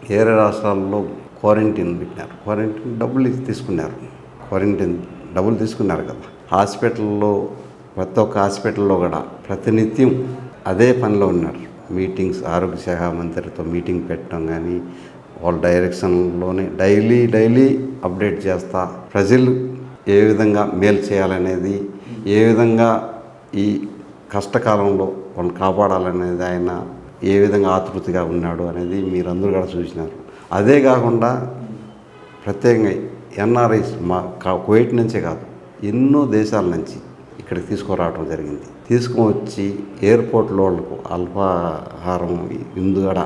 వేరే రాష్ట్రాల్లో క్వారంటైన్ పెట్టినారు. క్వారంటైన్ డబ్బులు తీసుకున్నారు. క్వారంటైన్ డబ్బులు తీసుకున్నారు కదా. హాస్పిటల్లో ప్రతి ఒక్క హాస్పిటల్లో కూడా ప్రతినిత్యం అదే పనిలో ఉన్నారు. మీటింగ్స్, ఆరోగ్య శాఖ మంత్రితో మీటింగ్ పెట్టడం కానీ, వాళ్ళ డైరెక్షన్లోనే డైలీ అప్డేట్ చేస్తా ప్రజలు ఏ విధంగా మేలు చేయాలనేది, ఏ విధంగా ఈ కష్టకాలంలో వాళ్ళని కాపాడాలనేది ఆయన ఏ విధంగా ఆతృతగా ఉన్నాడు అనేది మీరందరూ కూడా చూసినారు. అదే కాకుండా ప్రత్యేకంగా ఎన్ఆర్ఐస్ కువైట్ నుంచే కాదు, ఎన్నో దేశాల నుంచి ఇక్కడికి తీసుకురావడం జరిగింది. తీసుకువచ్చి ఎయిర్పోర్ట్లో వాళ్ళకు అల్పాహారం, ఇందుగడ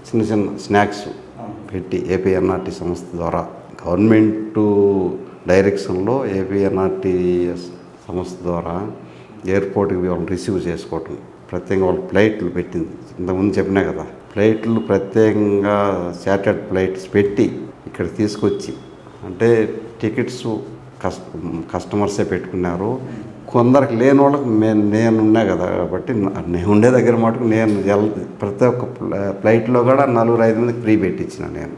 చిన్న స్నాక్స్ పెట్టి ఏపీఎన్ఆర్టీ సంస్థ ద్వారా గవర్నమెంటు డైరెక్షన్లో ఏపీఎన్ఆర్టీ సంస్థ ద్వారా ఎయిర్పోర్ట్కి వాళ్ళని రిసీవ్ చేసుకోవటం, ప్రత్యేకంగా వాళ్ళకి ఫ్లైట్లు పెట్టింది. ఇంతకుముందు చెప్పినా కదా, ఫ్లైట్లు ప్రత్యేకంగా చార్టర్డ్ ఫ్లైట్స్ పెట్టి ఇక్కడ తీసుకొచ్చి, అంటే టికెట్స్ కస్టమర్సే పెట్టుకున్నారు. కొందరికి లేని వాళ్ళకి నేనున్నా కదా కాబట్టి నేను ఉండే దగ్గర మటుకు నేను ప్రతి ఒక్క ఫ్లైట్లో కూడా 4-5 మందికి ఫ్రీ పెట్టించిన నేను.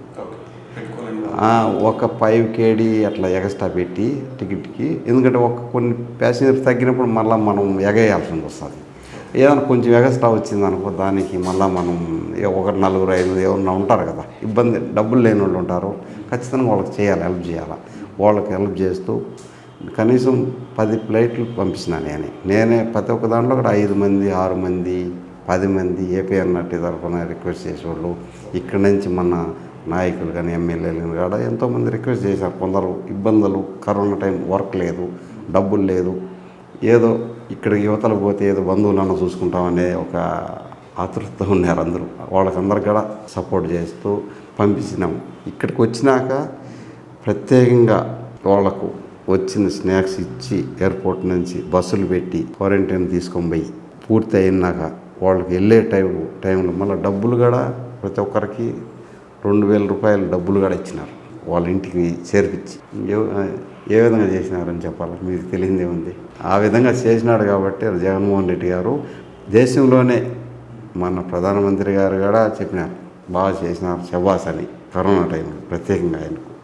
ఒక 5 KD అట్లా ఎక్స్ట్రా పెట్టి టికెట్కి. ఎందుకంటే కొన్ని ప్యాసింజర్స్ తగ్గినప్పుడు మళ్ళీ మనం ఎగేయాల్సి వస్తుంది. ఏదైనా కొంచెం ఎక్స్ట్రా వచ్చింది అనుకో, దానికి మళ్ళీ మనం 4-5 ఎవరన్నా ఉంటారు కదా, ఇబ్బంది, డబ్బులు లేని వాళ్ళు ఉంటారు, ఖచ్చితంగా వాళ్ళకి చేయాలి, హెల్ప్ చేయాలి. వాళ్ళకి హెల్ప్ చేస్తూ కనీసం 10 ఫ్లైట్లు పంపించిన నేనే ప్రతి ఒక్క దాంట్లో కూడా 5 మంది, 6 మంది, 10 మంది ఏపీఎన్ఆర్టీ తరఫున రిక్వెస్ట్ చేసేవాళ్ళు. ఇక్కడ నుంచి మన నాయకులు కానీ, ఎమ్మెల్యేలు కూడా ఎంతోమంది రిక్వెస్ట్ చేశారు. కొందరు ఇబ్బందులు, కరోనా టైం, వర్క్ లేదు, డబ్బులు లేదు, ఏదో ఇక్కడ యువతలకు పోతే ఏదో బంధువులను చూసుకుంటామనే ఒక ఆతృతతో ఉన్నారు అందరూ. వాళ్ళకందరికి కూడా సపోర్ట్ చేస్తూ పంపించినాము. ఇక్కడికి వచ్చినాక ప్రత్యేకంగా వాళ్ళకు వచ్చిన స్నాక్స్ ఇచ్చి, ఎయిర్పోర్ట్ నుంచి బస్సులు పెట్టి క్వారంటైన్ తీసుకొని పోయి పూర్తి అయినాక వాళ్ళకి వెళ్ళే టైంలో మళ్ళీ డబ్బులు కూడా ప్రతి ఒక్కరికి 2,000 రూపాయలు డబ్బులు కూడా ఇచ్చినారు, వాళ్ళ ఇంటికి చేర్పించి. ఏ విధంగా చేసినారని చెప్పాలి, మీకు తెలియదే ఉంది. ఆ విధంగా చేసినాడు కాబట్టి జగన్మోహన్ రెడ్డి గారు దేశంలోనే మన ప్రధానమంత్రి గారు కూడా చెప్పినారు, బాగా చేసినారు శభాస్ అని. కరోనా టైంలో ప్రత్యేకంగా ఆయనకు